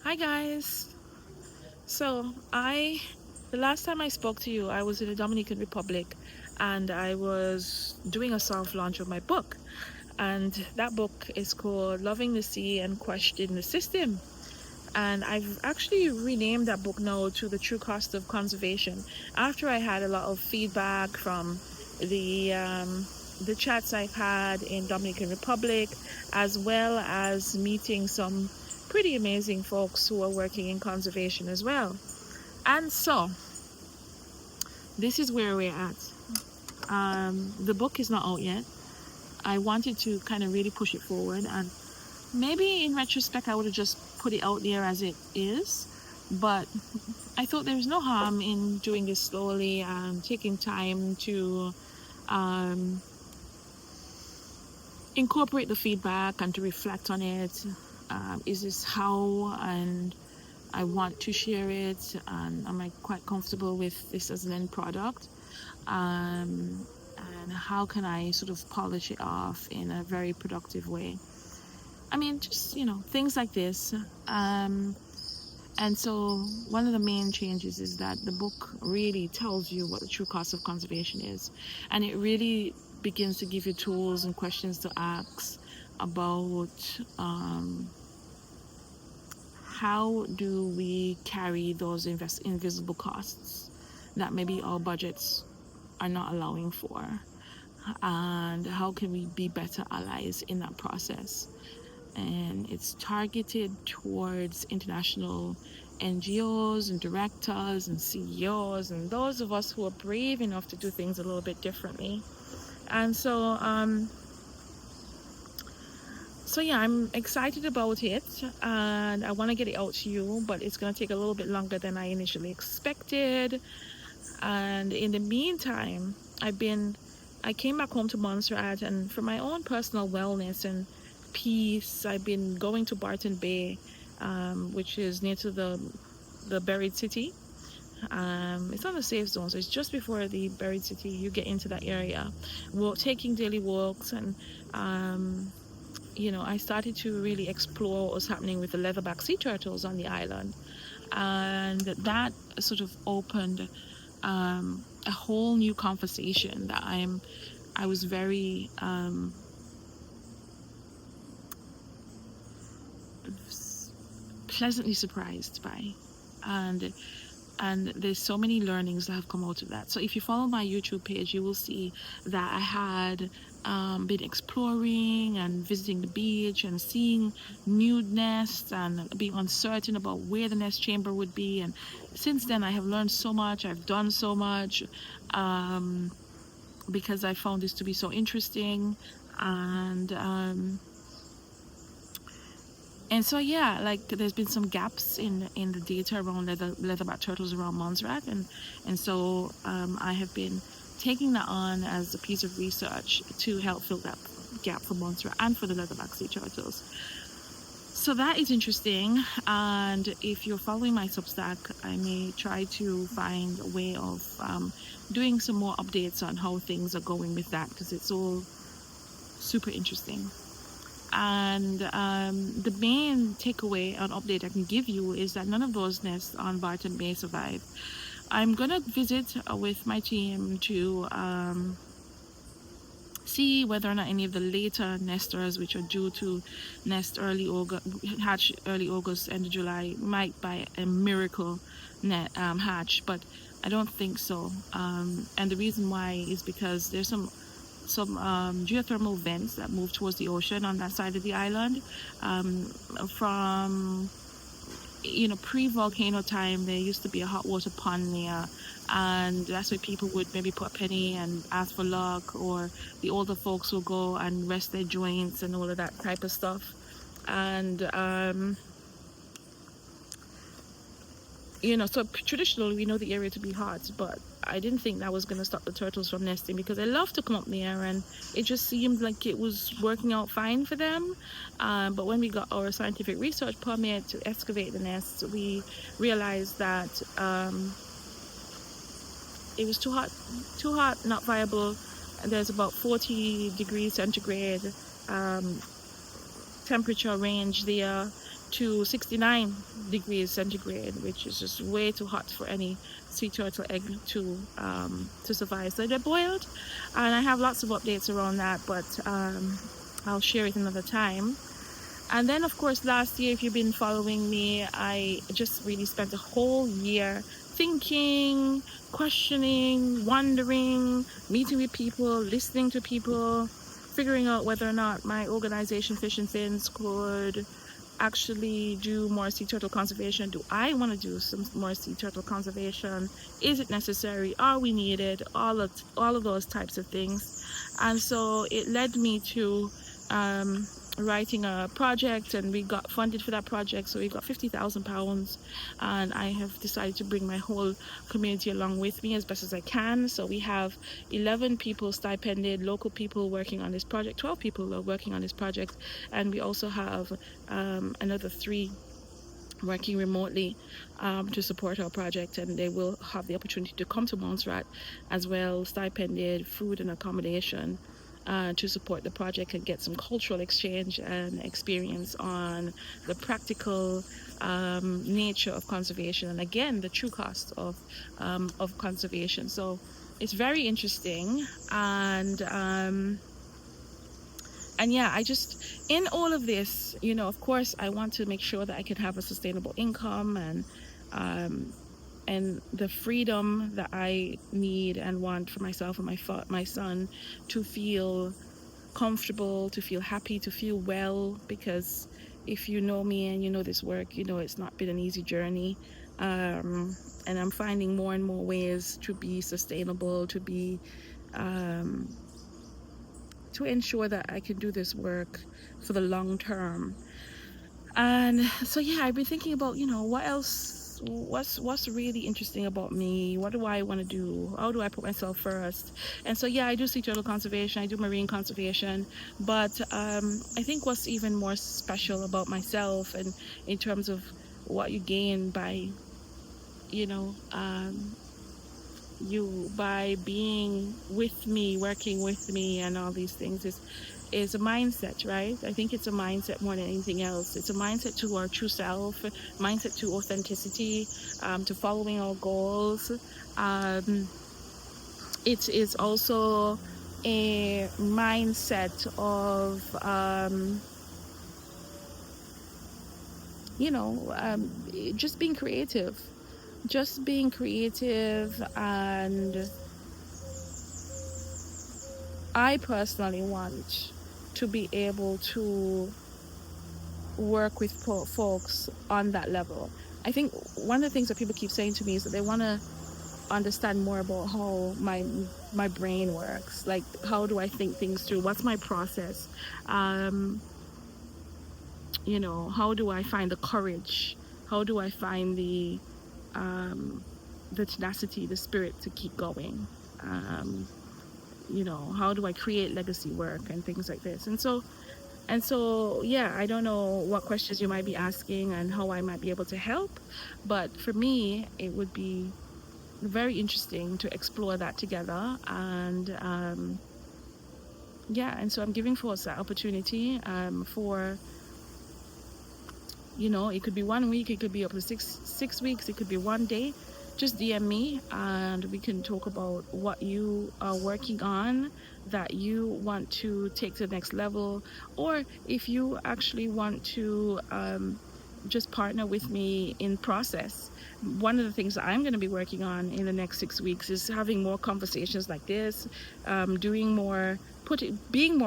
Hi guys. So the last time I spoke to you, I was in the Dominican Republic, and I was doing a soft launch of my book. And that book is called Loving the Sea and Questioning the System. And I've actually renamed that book now to The True Cost of Conservation after I had a lot of feedback from the um, the chats I've had in Dominican Republic, as well as meeting some pretty amazing folks who are working in conservation as well. And so this is where we're at. The book is not out yet. I wanted to kind of really push it forward, and maybe in retrospect I would have just put it out there as it is, but I thought there's no harm in doing this slowly and taking time to um, incorporate the feedback and to reflect on it. Is this how and I want to share it, and am I quite comfortable with this as an end product? And how can I sort of polish it off in a very productive way? I mean, just, things like this. And so one of the main changes is that the book really tells you what the true cost of conservation is. And it really begins to give you tools and questions to ask about how do we carry those invisible costs that maybe our budgets are not allowing for, and how can we be better allies in that process. And it's targeted towards international NGOs and directors and CEOs and those of us who are brave enough to do things a little bit differently. And so yeah, I'm excited about it, and I want to get it out to you, but it's going to take a little bit longer than I initially expected. And in the meantime, I came back home to Montserrat, and for my own personal wellness and peace, I've been going to Barton Bay, which is near to the buried city. It's not a safe zone, so it's just before the buried city. You get into that area, taking daily walks, and I started to really explore what was happening with the leatherback sea turtles on the island, and that sort of opened a whole new conversation that I was very pleasantly surprised by, and there's so many learnings that have come out of that. So if you follow my YouTube page, you will see that I had been exploring and visiting the beach and seeing nude nests and being uncertain about where the nest chamber would be. And since then, I have learned so much. I've done so much because I found this to be so interesting. And so yeah, like there's been some gaps in the data around leatherback turtles around Montserrat, and so I have been taking that on as a piece of research to help fill that gap for Montserrat and for the leatherback sea turtles. So that is interesting, and if you're following my Substack, I may try to find a way of doing some more updates on how things are going with that, because it's all super interesting. And the main takeaway and update I can give you is that none of those nests on Barton Bay survive. I'm gonna visit with my team to see whether or not any of the later nesters, which are due to nest hatch early August, end of July, might by a miracle hatch, but I don't think so. And the reason why is because there's some geothermal vents that move towards the ocean on that side of the island. From pre-volcano time, there used to be a hot water pond there, and that's where people would maybe put a penny and ask for luck, or the older folks will go and rest their joints and all of that type of stuff. And so traditionally we know the area to be hot, but I didn't think that was going to stop the turtles from nesting, because they love to come up there, and it just seemed like it was working out fine for them. But when we got our scientific research permit to excavate the nests, we realized that it was too hot, not viable. There's about 40 degrees centigrade temperature range there, to 69 degrees centigrade, which is just way too hot for any sea turtle egg to survive. So they're boiled, and I have lots of updates around that, but I'll share it another time. And then, of course, last year, if you've been following me, I just really spent a whole year thinking, questioning, wondering, meeting with people, listening to people, figuring out whether or not my organization, Fish and Fins, could actually do more sea turtle conservation. Do I want to do some more sea turtle conservation? Is it necessary? Are we needed? All of those types of things. And so it led me to writing a project, and we got funded for that project. So we got £50,000, and I have decided to bring my whole community along with me as best as I can. So we have 11 people stipended, local people working on this project, 12 people are working on this project, and we also have another 3 working remotely to support our project, and they will have the opportunity to come to Montserrat as well, stipended, food and accommodation, to support the project and get some cultural exchange and experience on the practical nature of conservation, and again the true cost of conservation. So it's very interesting, and yeah, I just, in all of this, of course, I want to make sure that I can have a sustainable income, and the freedom that I need and want for myself and my son, to feel comfortable, to feel happy, to feel well, because if you know me and you know this work, it's not been an easy journey, and I'm finding more and more ways to be sustainable, to be to ensure that I can do this work for the long term. And so yeah, I've been thinking about, what else, what's really interesting about me, what do I want to do, how do I put myself first. And so yeah, I do sea turtle conservation, I do marine conservation, but I think what's even more special about myself, and in terms of what you gain by by being with me, working with me, and all these things, is a mindset, right? I think it's a mindset more than anything else. It's a mindset to our true self, mindset to authenticity, to following our goals. It is also a mindset of just being creative, and I personally want to be able to work with folks on that level. I think one of the things that people keep saying to me is that they want to understand more about how my brain works, like how do I think things through, what's my process, how do I find the courage, how do I find the tenacity, the spirit to keep going, how do I create legacy work and things like this. And so yeah, I don't know what questions you might be asking and how I might be able to help, but for me it would be very interesting to explore that together. And and so I'm giving folks that opportunity, for it could be 1 week, it could be up to six weeks, it could be 1 day. Just DM me and we can talk about what you are working on that you want to take to the next level, or if you actually want to just partner with me in process. One of the things that I'm going to be working on in the next 6 weeks is having more conversations like this, being more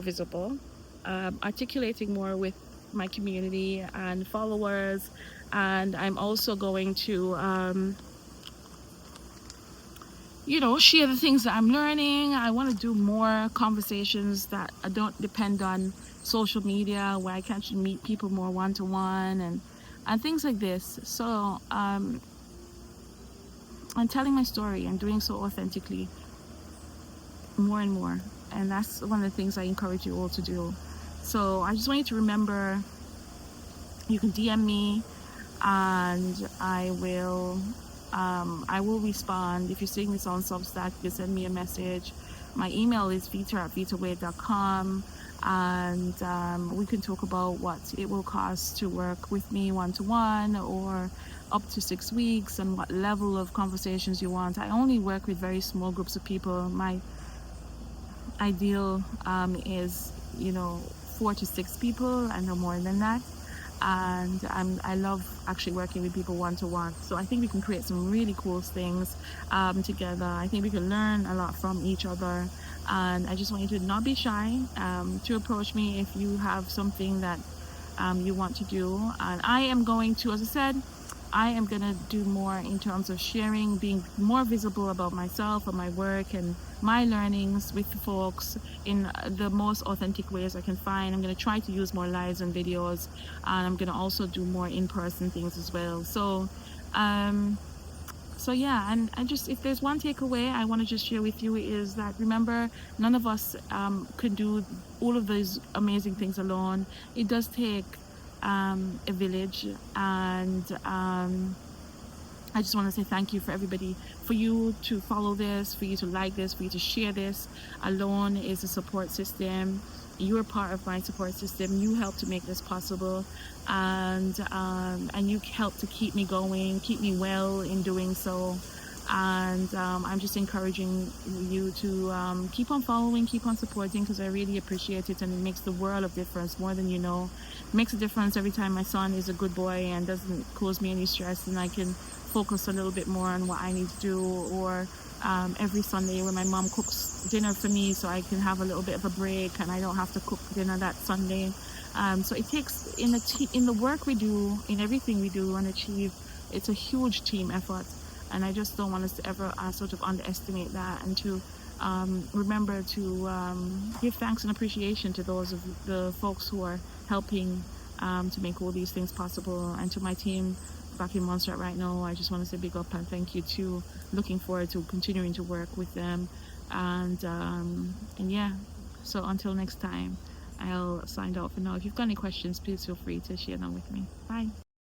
visible, articulating more with my community and followers. And I'm also going to share the things that I'm learning. I want to do more conversations that don't depend on social media, where I can actually meet people more one-to-one and things like this. So I'm telling my story and doing so authentically more and more, and that's one of the things I encourage you all to do. So I just want you to remember, you can DM me and I will respond. If you're seeing this on Substack, you can send me a message. My email is vita@vitaway.com. and we can talk about what it will cost to work with me one-to-one or up to 6 weeks, and what level of conversations you want. I only work with very small groups of people. My ideal is, 4 to 6 people, and no more than that. And I love actually working with people one-to-one. So I think we can create some really cool things together. I think we can learn a lot from each other. And I just want you to not be shy, to approach me if you have something that you want to do. And I am going to, as I said, I am going to do more in terms of sharing, being more visible about myself and my work and my learnings with the folks in the most authentic ways I can find. I'm going to try to use more lives and videos, and I'm going to also do more in-person things as well. Um, so yeah, and I just, if there's one takeaway I want to just share with you, is that remember, none of us could do all of those amazing things alone. It does take a village, and I just want to say thank you for everybody, for you to follow this, for you to like this, for you to share this. Alone is a support system. You're part of my support system. You help to make this possible, and you help to keep me going, keep me well in doing so. And I'm just encouraging you to keep on following, keep on supporting, because I really appreciate it, and it makes the world of difference, more than you know. It makes a difference every time my son is a good boy and doesn't cause me any stress, and I can focus a little bit more on what I need to do. Or every Sunday when my mom cooks dinner for me, so I can have a little bit of a break and I don't have to cook dinner that Sunday. So it takes, in the work we do, in everything we do and achieve, it's a huge team effort. And I just don't want us to ever sort of underestimate that, and to remember to give thanks and appreciation to those of the folks who are helping to make all these things possible. And to my team back in Montserrat right now, I just want to say big up and thank you too. Looking forward to continuing to work with them. And yeah, so until next time, I'll sign off for now. If you've got any questions, please feel free to share them with me. Bye.